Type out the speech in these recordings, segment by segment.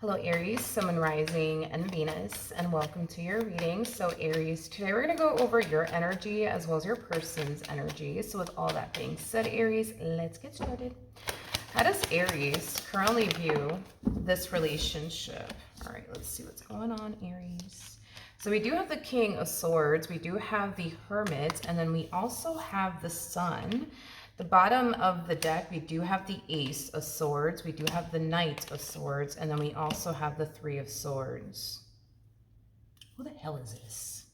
Hello Aries, Sun, Moon, Rising, and Venus, and welcome to your reading. So Aries, today we're going to go over your energy as well as your person's energy. So with all that being said, Aries, let's get started. How does Aries currently view this relationship? All right, let's see what's going on, Aries. So we do have the King of Swords, we do have the Hermit, and then we also have the Sun. The bottom of the deck, we do have the Ace of Swords, we do have the Knight of Swords, and then we also have the Three of Swords. Who the hell is this?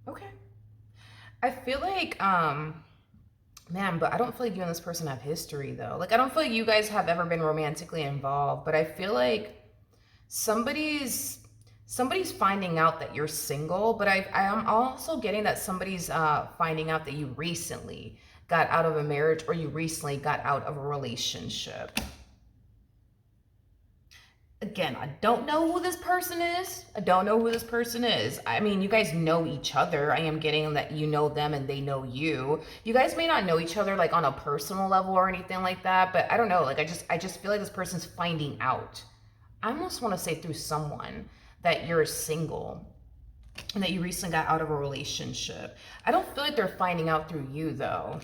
Okay. I feel like, man, but I don't feel like you and this person have history, though. Like, I don't feel like you guys have ever been romantically involved, but I feel like somebody's finding out that you're single, but I am also getting that somebody's finding out that you recently got out of a marriage or you recently got out of a relationship. Again, I don't know who this person is. I mean, you guys know each other. I am getting that you know them and they know you. You guys may not know each other like on a personal level or anything like that, but I don't know. Like I just feel like this person's finding out. I almost want to say through someone that you're single and that you recently got out of a relationship. I don't feel like they're finding out through you though.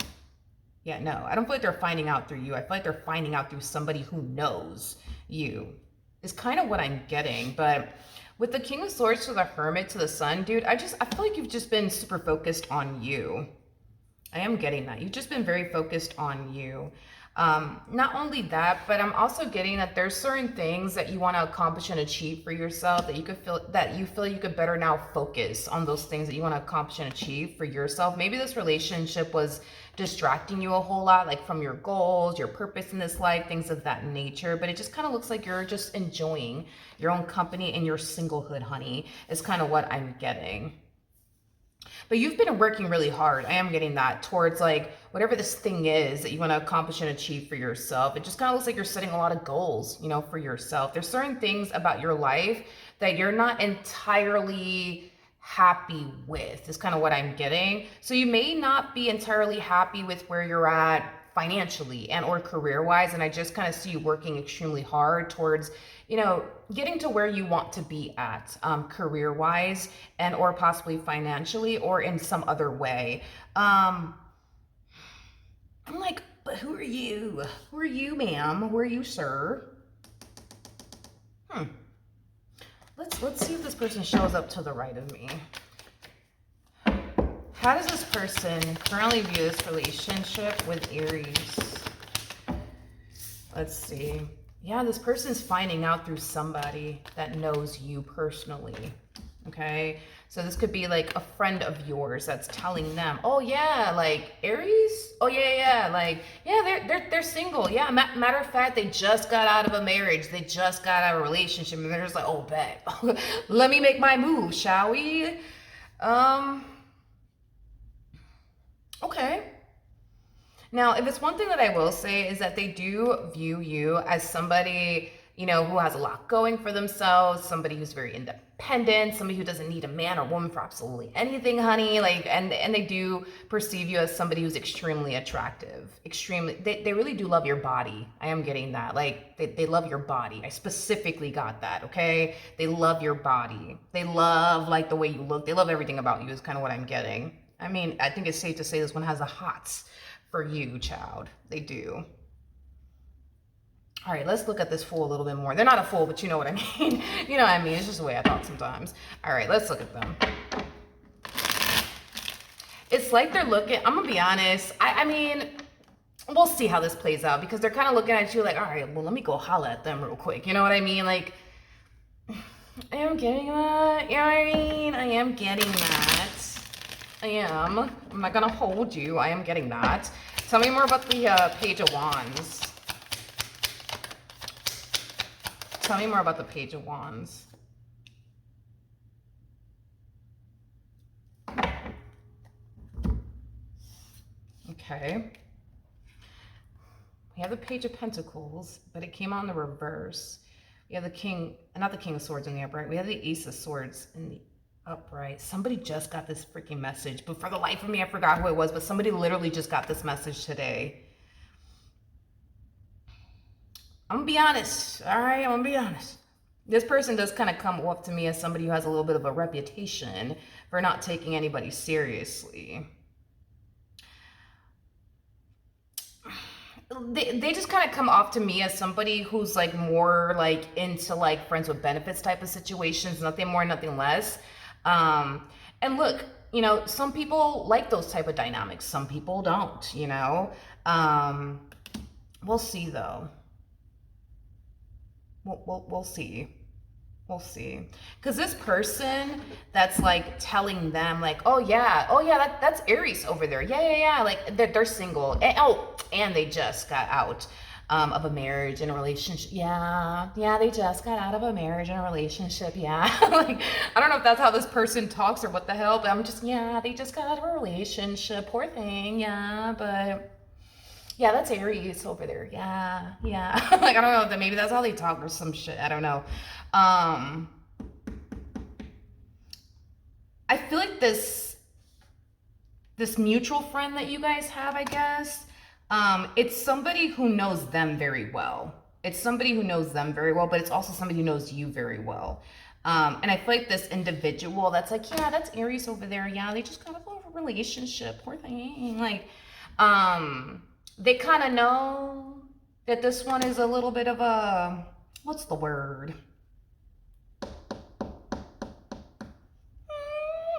Yeah, no, I don't feel like they're finding out through you. I feel like they're finding out through somebody who knows you is kind of what I'm getting. But with the King of Swords to the Hermit to the Sun, dude, I feel like you've just been super focused on you. I am getting that. You've just been very focused on you. Not only that, but I'm also getting that there's certain things that you want to accomplish and achieve for yourself that you feel you could better now focus on those things that you want to accomplish and achieve for yourself. Maybe this relationship was distracting you a whole lot, like from your goals, your purpose in this life, things of that nature. But it just kind of looks like you're just enjoying your own company and your singlehood, honey, is kind of what I'm getting. But you've been working really hard. I am getting that towards like whatever this thing is that you want to accomplish and achieve for yourself. It just kind of looks like you're setting a lot of goals, you know, for yourself. There's certain things about your life that you're not entirely happy with, is kind of what I'm getting. So you may not be entirely happy with where you're at financially and or career wise, and I just kind of see you working extremely hard towards, you know, getting to where you want to be at, career wise and or possibly financially or in some other way. I'm like, but who are you? Who are you, ma'am? Who are you, sir? Let's see if this person shows up to the right of me. How does this person currently view this relationship with Aries? Let's see. Yeah, this person's finding out through somebody that knows you personally. Okay, so this could be like a friend of yours that's telling them, oh yeah, like Aries, oh yeah, like yeah, they're single. Yeah, matter of fact, they just got out of a marriage, they just got out of a relationship, and they're just like, oh bet, let me make my move, shall we? Okay. Now, if it's one thing that I will say is that they do view you as somebody, you know, who has a lot going for themselves, somebody who's very independent, somebody who doesn't need a man or woman for absolutely anything, honey. Like, and they do perceive you as somebody who's extremely attractive. Extremely, they really do love your body. I am getting that. Like, they love your body. I specifically got that, okay? They love your body. They love, like, the way you look. They love everything about you is kind of what I'm getting. I mean, I think it's safe to say this one has the hots for you, child. They do. All right, let's look at this fool a little bit more. They're not a fool, but you know what I mean. You know what I mean. It's just the way I talk sometimes. All right, let's look at them. It's like they're looking, I'm going to be honest. I mean, we'll see how this plays out because they're kind of looking at you like, all right, well, let me go holla at them real quick. You know what I mean? Like, I am getting that. You know what I mean? I am getting that. I am. I'm not going to hold you. I am getting that. Tell me more about the Page of Wands. Tell me more about the Page of Wands. Okay. We have the Page of Pentacles, but it came on the reverse. We have the King, not the King of Swords in the upright. We have the Ace of Swords in the Upright. Somebody just got this freaking message, but for the life of me, I forgot who it was, but somebody literally just got this message today. I'm gonna be honest, all right? I'm gonna be honest. This person does kind of come off to me as somebody who has a little bit of a reputation for not taking anybody seriously. They just kind of come off to me as somebody who's like more like into like friends with benefits type of situations, nothing more, nothing less. And look, you know, some people like those type of dynamics. Some people don't, you know. We'll see though. We'll see. We'll see. Because this person that's like telling them like, oh yeah, that's Aries over there. Yeah. Like they're single. And they just got out of a marriage and a relationship. Yeah, they just got out of a marriage and a relationship. Yeah. Like, I don't know if that's how this person talks or what the hell, but I'm just, yeah, they just got out of a relationship. Poor thing. Yeah, but yeah, that's Aries over there. Yeah. Like, I don't know, maybe that's how they talk or some shit. I don't know. I feel like this mutual friend that you guys have, I guess, it's somebody who knows them very well. It's somebody who knows them very well, but it's also somebody who knows you very well. And I feel like this individual that's like, yeah, that's Aries over there. Yeah, they just got out of a relationship. Poor thing. Like, they kind of know that this one is a little bit of a, what's the word?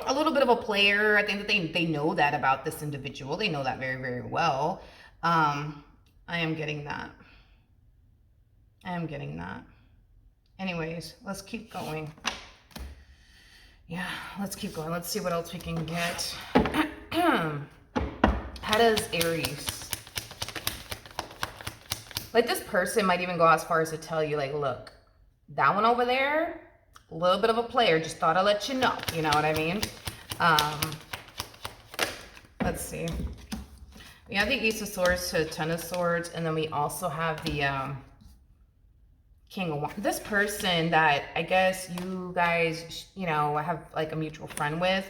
A little bit of a player. I think that they know that about this individual. They know that very, very well. I am getting that. Anyways, let's keep going. Yeah, let's keep going. Let's see what else we can get. How does Aries? Like, this person might even go as far as to tell you, like, look, that one over there, a little bit of a player. Just thought I'd let you know. You know what I mean? Let's see. We have the Ace of Swords to Ten of Swords, and then we also have the King of Wands. This person that I guess you guys, you know, have like a mutual friend with,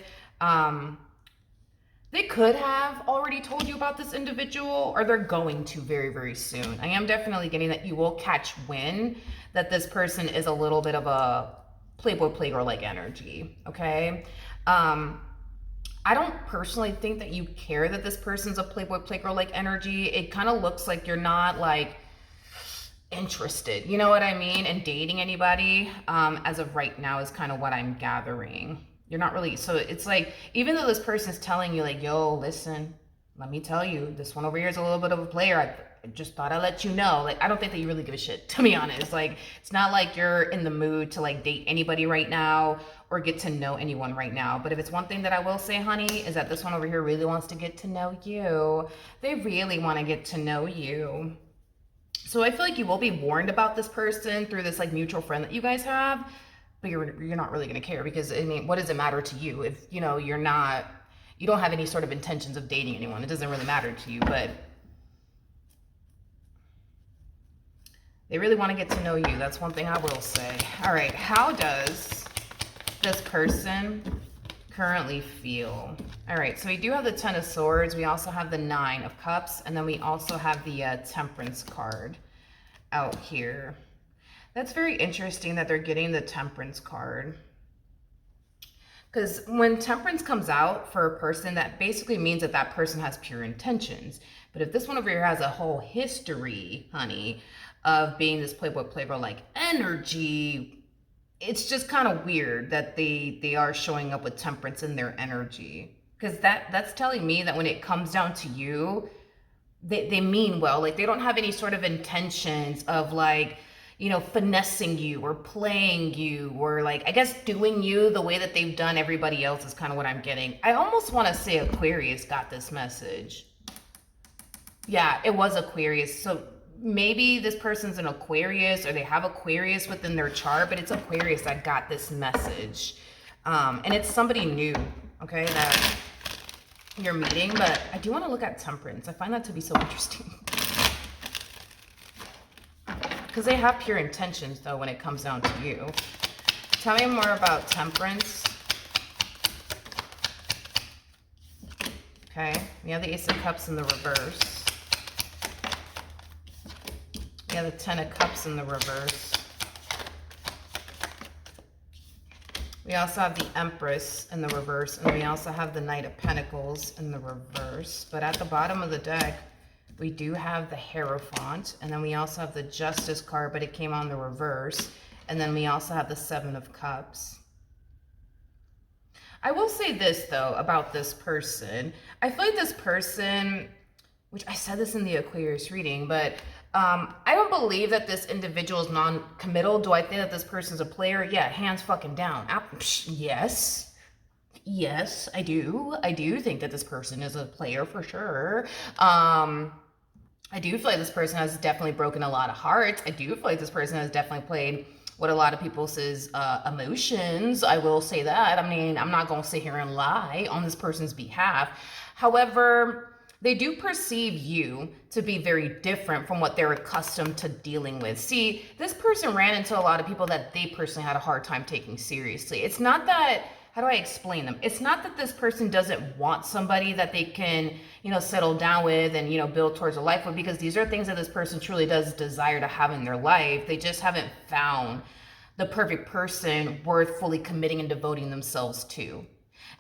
they could have already told you about this individual, or they're going to very, very soon. I am definitely getting that you will catch wind that this person is a little bit of a playboy, playgirl-like energy, okay? I don't personally think that you care that this person's a playboy, playgirl-like energy. It kind of looks like you're not like interested, you know what I mean, in dating anybody as of right now is kind of what I'm gathering. You're not really, so it's like, even though this person's telling you like, yo, listen, let me tell you, this one over here is a little bit of a player. I just thought I'd let you know. Like, I don't think that you really give a shit, to be honest. Like, it's not like you're in the mood to like date anybody right now or get to know anyone right now. But if it's one thing that I will say, honey, is that this one over here really wants to get to know you. They really want to get to know you. So I feel like you will be warned about this person through this like mutual friend that you guys have, but you're not really going to care, because I mean, what does it matter to you if, you know, you don't have any sort of intentions of dating anyone? It doesn't really matter to you, but they really want to get to know you. That's one thing I will say. All right, how does this person currently feel? All right, so we do have the Ten of Swords. We also have the Nine of Cups, and then we also have the Temperance card out here. That's very interesting that they're getting the Temperance card, because when Temperance comes out for a person, that basically means that that person has pure intentions. But if this one over here has a whole history, honey, of being this playboy, playgirl-like energy, it's just kind of weird that they are showing up with Temperance in their energy, because that's telling me that when it comes down to you, they mean well. Like, they don't have any sort of intentions of like, you know, finessing you or playing you, or like, I guess doing you the way that they've done everybody else is kind of what I'm getting. I almost want to say Aquarius got this message. Yeah, it was Aquarius. So maybe this person's an Aquarius, or they have Aquarius within their chart, but it's Aquarius that got this message. And it's somebody new, okay, that you're meeting. But I do want to look at Temperance. I find that to be so interesting. Because they have pure intentions, though, when it comes down to you. Tell me more about Temperance. Okay, we have the Ace of Cups in the reverse. We have the Ten of Cups in the reverse. We also have the Empress in the reverse, and we also have the Knight of Pentacles in the reverse. But at the bottom of the deck, we do have the Hierophant, and then we also have the Justice card, but it came on the reverse. And then we also have the Seven of Cups. I will say this, though, about this person. I feel like this person, which I said this in the Aquarius reading, but I don't believe that this individual is non-committal. Do I think that this person's a player? Yeah, hands fucking down. Yes. Yes, I do. I do think that this person is a player for sure. I do feel like this person has definitely broken a lot of hearts. I do feel like this person has definitely played what a lot of people says emotions. I will say that. I mean, I'm not going to sit here and lie on this person's behalf. However, they do perceive you to be very different from what they're accustomed to dealing with. See, this person ran into a lot of people that they personally had a hard time taking seriously. It's not that, how do I explain them? It's not that this person doesn't want somebody that they can, settle down with and, build towards a life with, because these are things that this person truly does desire to have in their life. They just haven't found the perfect person worth fully committing and devoting themselves to.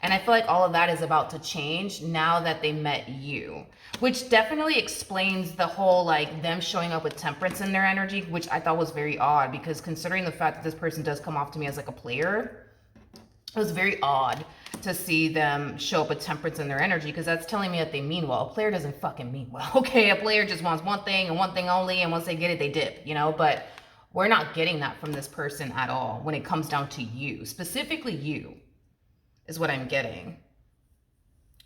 And I feel like all of that is about to change now that they met you, which definitely explains the whole, like, them showing up with temperance in their energy, which I thought was very odd, because considering the fact that this person does come off to me as like a player, it was very odd to see them show up with temperance in their energy, because that's telling me that they mean well. A player doesn't fucking mean well, okay? A player just wants one thing and one thing only, and once they get it, they dip, But we're not getting that from this person at all when it comes down to you. Specifically you is what I'm getting.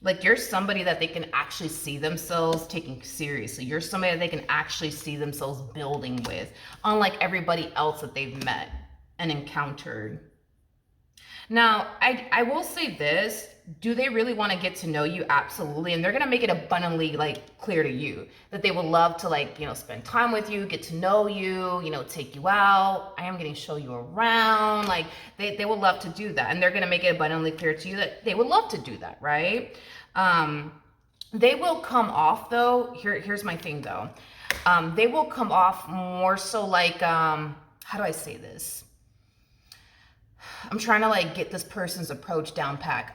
Like, you're somebody that they can actually see themselves taking seriously. You're somebody that they can actually see themselves building with, unlike everybody else that they've met and encountered. Now, I will say this. Do they really want to get to know you? Absolutely. And they're going to make it abundantly, clear to you that they would love to, spend time with you, get to know you, take you out. I am getting to show you around. They would love to do that. And they're going to make it abundantly clear to you that they would love to do that, right? They will come off, though. Here's my thing, though. They will come off more so how do I say this? I'm trying to get this person's approach down pack.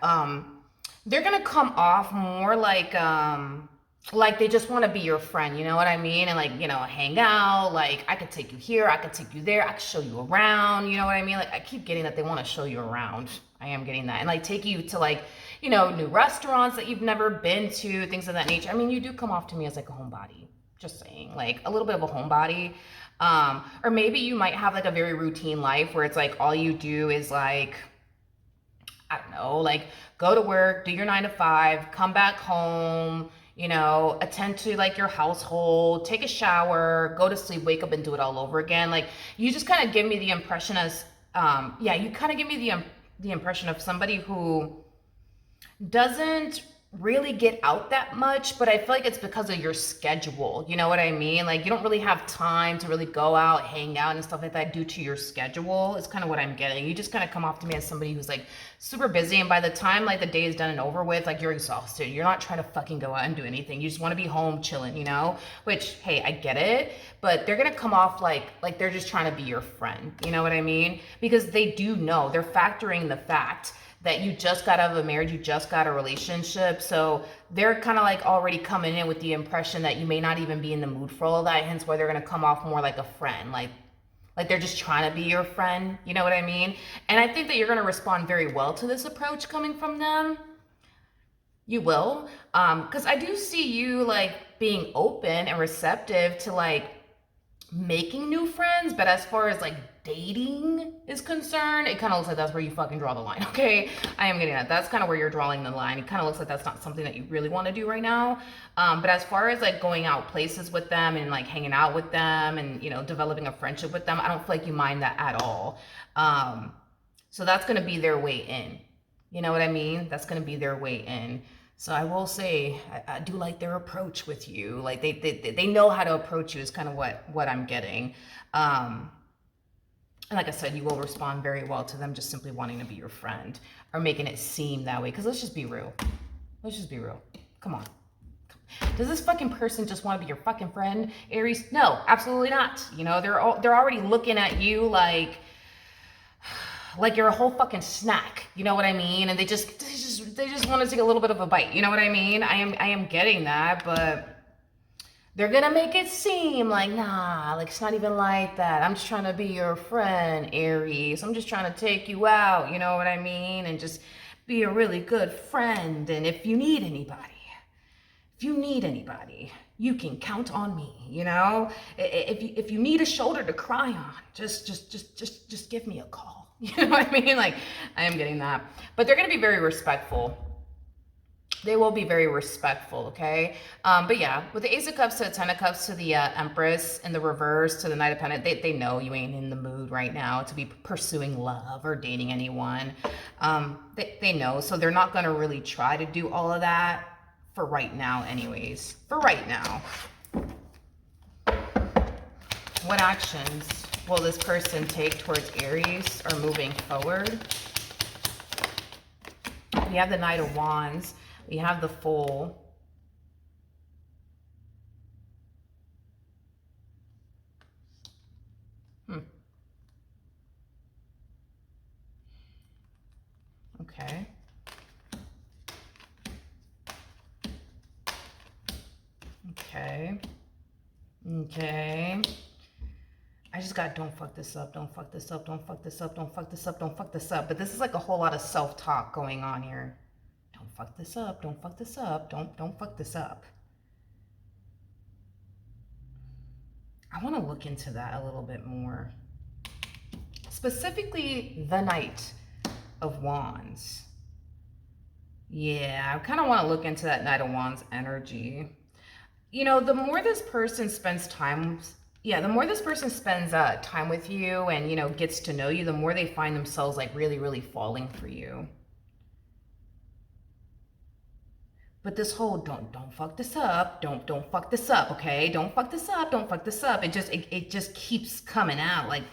They're gonna come off more like they just want to be your friend, you know what I mean? And hang out. I could take you here, I could take you there, I could show you around, you know what I mean? I keep getting that they want to show you around. I am getting that. And take you to new restaurants that you've never been to, things of that nature. I mean, you do come off to me as a homebody. Just saying, a little bit of a homebody. Or maybe you might have a very routine life where it's all you do is I don't know, go to work, do your 9 to 5, come back home, attend to your household, take a shower, go to sleep, wake up and do it all over again. You just kind of give me the impression as, you kind of give me the impression of somebody who doesn't really get out that much, but I feel like it's because of your schedule. You know what I mean? You don't really have time to really go out, hang out and stuff like that due to your schedule. It's kind of what I'm getting. You just kind of come off to me as somebody who's super busy, and by the time the day is done and over with, you're exhausted. You're not trying to fucking go out and do anything. You just want to be home chilling, which, hey, I get it, but they're gonna come off like they're just trying to be your friend. You know what I mean? Because they do know, they're factoring the fact that you just got out of a marriage, you just got a relationship. So they're kind of already coming in with the impression that you may not even be in the mood for all of that, hence why they're going to come off more like a friend. Like they're just trying to be your friend, you know what I mean? And I think that you're going to respond very well to this approach coming from them. You will, because I do see you being open and receptive to making new friends, but as far as dating is concerned, it kind of looks like that's where you fucking draw the line. Okay, I am getting that. That's kind of where you're drawing the line. It kind of looks like that's not something that you really want to do right now. But as far as going out places with them and hanging out with them and developing a friendship with them, I don't feel like you mind that at all. So that's going to be their way in. You know what I mean? That's going to be their way in. So I will say, I do like their approach with you. They know how to approach you is kind of what I'm getting. And like I said, you will respond very well to them just simply wanting to be your friend or making it seem that way. Because let's just be real. Let's just be real. Come on. Does this fucking person just want to be your fucking friend, Aries? No, absolutely not. You know, they're already looking at you like you're a whole fucking snack. You know what I mean? And they just want to take a little bit of a bite. You know what I mean? I am getting that, but they're gonna make it seem like, nah, like it's not even like that. I'm just trying to be your friend, Aries. I'm just trying to take you out, you know what I mean? And just be a really good friend. And if you need anybody, you can count on me, you know? If you need a shoulder to cry on, just give me a call. You know what I mean? Like, I am getting that. But they're gonna be very respectful. They will be very respectful, okay? But yeah, with the Ace of Cups to the Ten of Cups to the Empress in the reverse to the Knight of Pentacles, they know you ain't in the mood right now to be pursuing love or dating anyone. They know, so they're not gonna really try to do all of that for right now anyways. For right now. What actions will this person take towards Aries or moving forward? We have the Knight of Wands. We have the Fool. Okay. Okay. Okay. I just got don't fuck this up, don't fuck this up, don't fuck this up, don't fuck this up, don't fuck this up. But this is like a whole lot of self-talk going on here. Don't fuck this up, don't fuck this up, don't fuck this up. I want to look into that a little bit more. Specifically, the Knight of Wands. Yeah, I kind of want to look into that Knight of Wands energy. You know, the more this person spends time, the more this person spends time with you and, you know, gets to know you, the more they find themselves like really, really falling for you. But this whole don't fuck this up, don't fuck this up, okay? Don't fuck this up, don't fuck this up. It just keeps coming out. Like,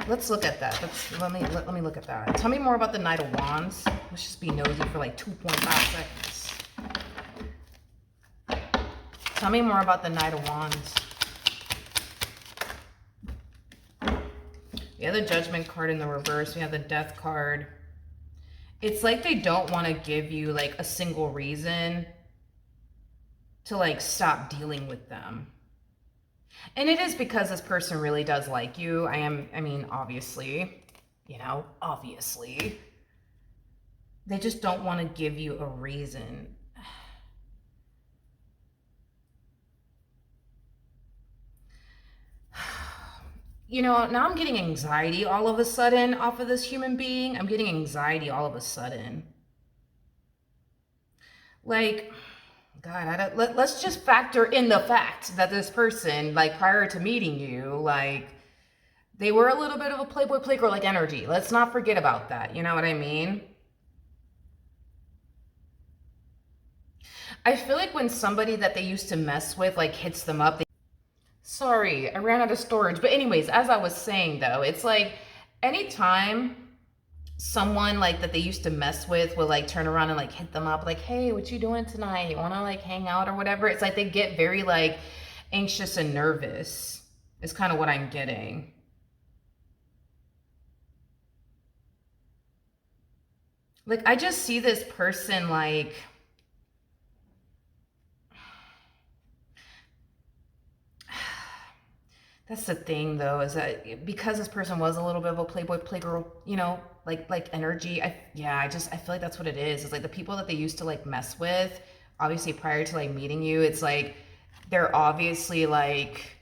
let's look at that. Let me look at that. Tell me more about the Knight of Wands. Let's just be nosy for like 2.5 seconds. Tell me more about the Knight of Wands. We have the Judgment card in the reverse. We have the Death card. It's like they don't want to give you like a single reason to like stop dealing with them. And it is because this person really does like you. I mean, obviously, you know, obviously. They just don't want to give you a reason. You know, now I'm getting anxiety all of a sudden off of this human being. I'm getting anxiety all of a sudden. Like, God, let's just factor in the fact that this person, like, prior to meeting you, like, they were a little bit of a playboy playgirl like energy. Let's not forget about that. You know what I mean? I feel like when somebody that they used to mess with, like, hits them up, sorry, I ran out of storage. But anyways, as I was saying though, it's like anytime someone like that they used to mess with will like turn around and like hit them up like, hey, what you doing tonight? You wanna like hang out or whatever? It's like they get very like anxious and nervous. It's kind of what I'm getting. Like I just see this person like, that's the thing though, is that because this person was a little bit of a playboy playgirl, you know, like energy, I feel like that's what it is. It's like the people that they used to like mess with, obviously prior to like meeting you, it's like they're obviously like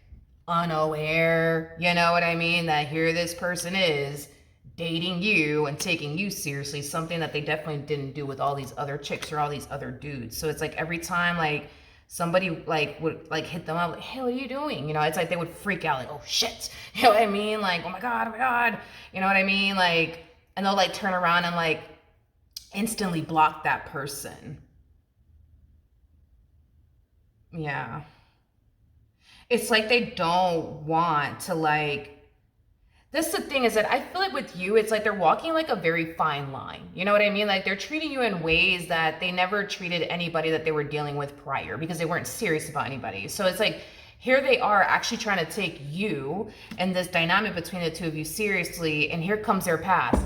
unaware, you know what I mean, that here this person is dating you and taking you seriously, something that they definitely didn't do with all these other chicks or all these other dudes. So it's like every time like somebody like would like hit them up like, hey, what are you doing? You know, it's like they would freak out like, oh shit, you know what I mean? Like, oh my God, you know what I mean? Like, and they'll like turn around and like instantly block that person. Yeah. It's like they don't want to like, That's the thing, is that I feel like with you, it's like they're walking like a very fine line. You know what I mean? Like they're treating you in ways that they never treated anybody that they were dealing with prior, because they weren't serious about anybody. So it's like here they are actually trying to take you and this dynamic between the two of you seriously, and here comes their past,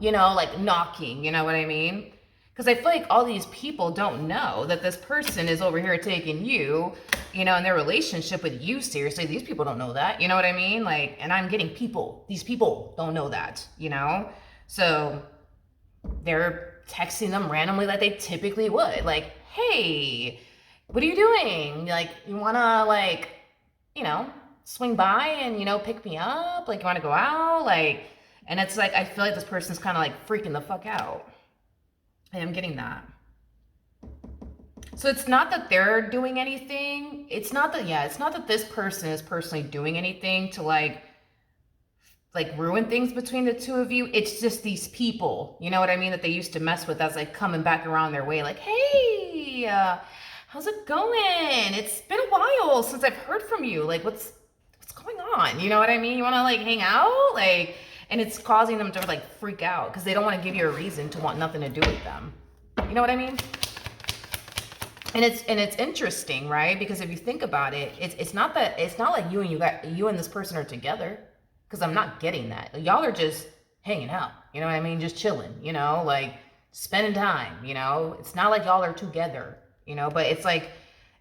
you know, like knocking, you know what I mean? Because I feel like all these people don't know that this person is over here taking you, you know, in their relationship with you seriously. These people don't know that, you know what I mean? Like, and I'm getting people, these people don't know that, you know? So they're texting them randomly like they typically would. Like, hey, what are you doing? Like, you wanna, like, you know, swing by and, you know, pick me up? Like, you wanna go out? Like, and it's like, I feel like this person's kind of like freaking the fuck out. I am getting that. So it's not that they're doing anything. It's not that, yeah, it's not that this person is personally doing anything to like ruin things between the two of you. It's just these people, you know what I mean, that they used to mess with, that's like coming back around their way. Like, hey, how's it going? It's been a while since I've heard from you. Like, what's going on? You know what I mean? You want to like hang out? Like, and it's causing them to like freak out because they don't want to give you a reason to want nothing to do with them. You know what I mean? And it's interesting, right? Because if you think about it, it's not like you and this person are together, because I'm not getting that. Y'all are just hanging out. You know what I mean? Just chilling. You know, like spending time. You know, it's not like y'all are together. You know, but it's like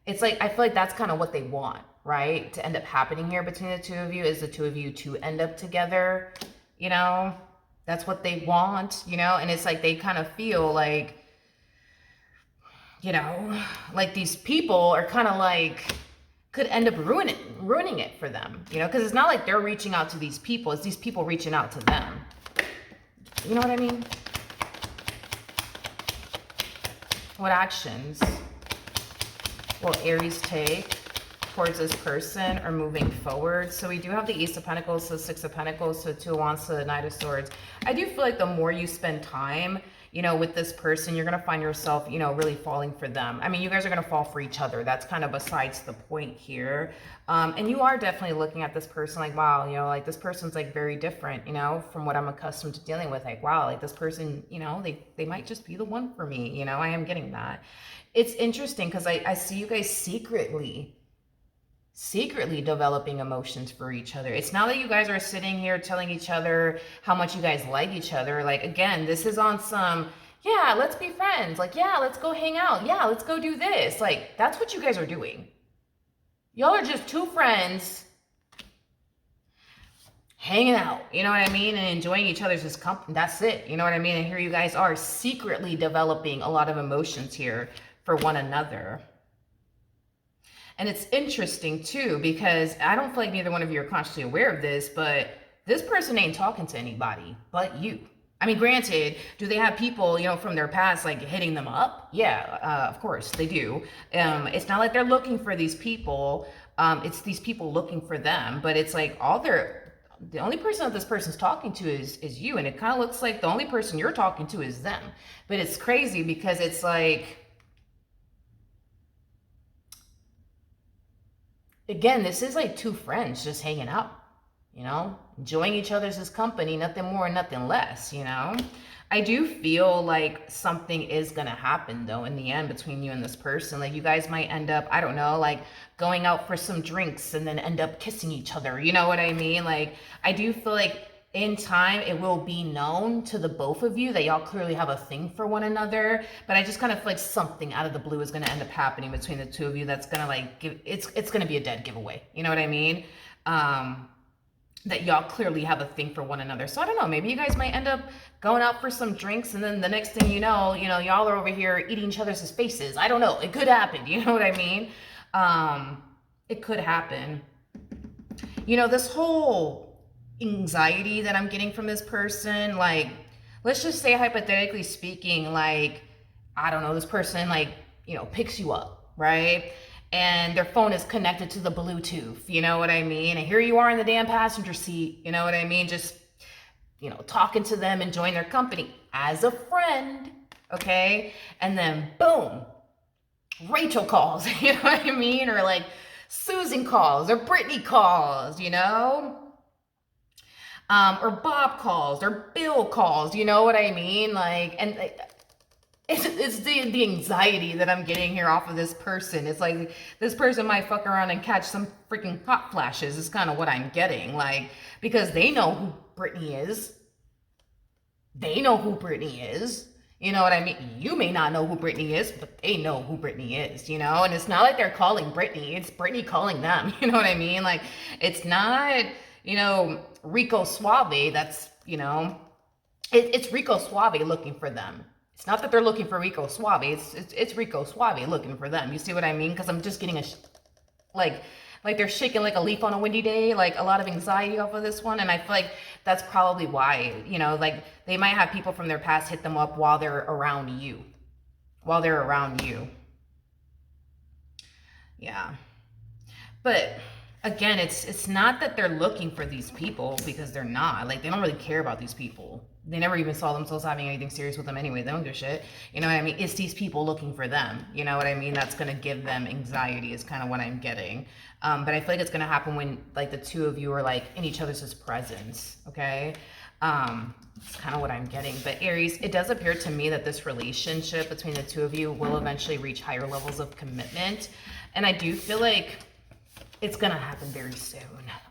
I feel like that's kind of what they want, right? To end up happening here between the two of you, is the two of you to end up together. You know, that's what they want, you know, and it's like they kind of feel like, you know, like these people are kind of like, could end up ruining it for them, you know, because it's not like they're reaching out to these people, it's these people reaching out to them. You know what I mean? What actions will Aries take towards this person or moving forward? So we do have the Ace of Pentacles, so Six of Pentacles, so Two of Wands, so the Knight of Swords. I do feel like the more you spend time, you know, with this person, you're going to find yourself, you know, really falling for them. I mean, you guys are going to fall for each other. That's kind of besides the point here. And you are definitely looking at this person like, wow, you know, like this person's like very different, you know, from what I'm accustomed to dealing with. Like, wow, like this person, you know, they might just be the one for me. You know, I am getting that. It's interesting because I see you guys secretly developing emotions for each other. It's not that you guys are sitting here telling each other how much you guys like each other. Like, again, this is on some, yeah, let's be friends. Like, yeah, let's go hang out. Yeah, let's go do this. Like, that's what you guys are doing. Y'all are just two friends hanging out, you know what I mean? And enjoying each other's company. That's it. You know what I mean? And here you guys are secretly developing a lot of emotions here for one another. And it's interesting too, because I don't feel like neither one of you are consciously aware of this, but this person ain't talking to anybody but you. I mean, granted, do they have people, you know, from their past, like hitting them up? Yeah, of course they do. It's not like they're looking for these people. It's these people looking for them, but it's like the only person that this person's talking to is you. And it kind of looks like the only person you're talking to is them. But it's crazy because it's like, again, this is like two friends just hanging out, you know, enjoying each other's company, nothing more, nothing less, you know. I do feel like something is going to happen, though, in the end between you and this person. Like, you guys might end up, I don't know, like going out for some drinks and then end up kissing each other. You know what I mean? Like, I do feel like in time, it will be known to the both of you that y'all clearly have a thing for one another. But I just kind of feel like something out of the blue is going to end up happening between the two of you that's going to like give, it's going to be a dead giveaway. You know what I mean? That y'all clearly have a thing for one another. So I don't know, maybe you guys might end up going out for some drinks, and then the next thing you know, y'all are over here eating each other's faces. I don't know. It could happen. You know what I mean? It could happen. You know, this whole anxiety that I'm getting from this person, like, let's just say hypothetically speaking, like, I don't know, this person, like, picks you up, right? And their phone is connected to the Bluetooth, you know what I mean? And here you are in the damn passenger seat, you know what I mean? Just, talking to them, enjoying their company as a friend, okay? And then boom, Rachel calls, you know what I mean? Or like Susan calls, or Brittany calls, or Bob calls, or Bill calls, you know what I mean? Like, and it's the anxiety that I'm getting here off of this person. It's like this person might fuck around and catch some freaking hot flashes is kind of what I'm getting. Like, because they know who Brittany is. They know who Brittany is. You know what I mean? You may not know who Brittany is, but they know who Brittany is, you know? And it's not like they're calling Brittany. It's Brittany calling them. You know what I mean? Like, it's not, you know, Rico Suave that's, you know, it's Rico Suave looking for them. It's not that they're looking for Rico Suave. It's Rico Suave looking for them. You see what I mean? Because I'm just getting like like they're shaking like a leaf on a windy day, like a lot of anxiety off of this one. And I feel like that's probably why, you know, like they might have people from their past hit them up while they're around you. While they're around you. Yeah. But again, it's not that they're looking for these people, because they're not. Like, they don't really care about these people. They never even saw themselves having anything serious with them anyway. They don't give a shit. You know what I mean? It's these people looking for them. You know what I mean? That's going to give them anxiety is kind of what I'm getting. But I feel like it's going to happen when, like, the two of you are, like, in each other's presence. Okay? It's kind of what I'm getting. But Aries, it does appear to me that this relationship between the two of you will eventually reach higher levels of commitment. And I do feel like it's going to happen very soon.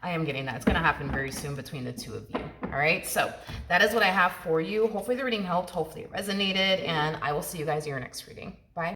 I am getting that. It's going to happen very soon between the two of you. All right. So that is what I have for you. Hopefully the reading helped. Hopefully it resonated. And I will see you guys in your next reading. Bye.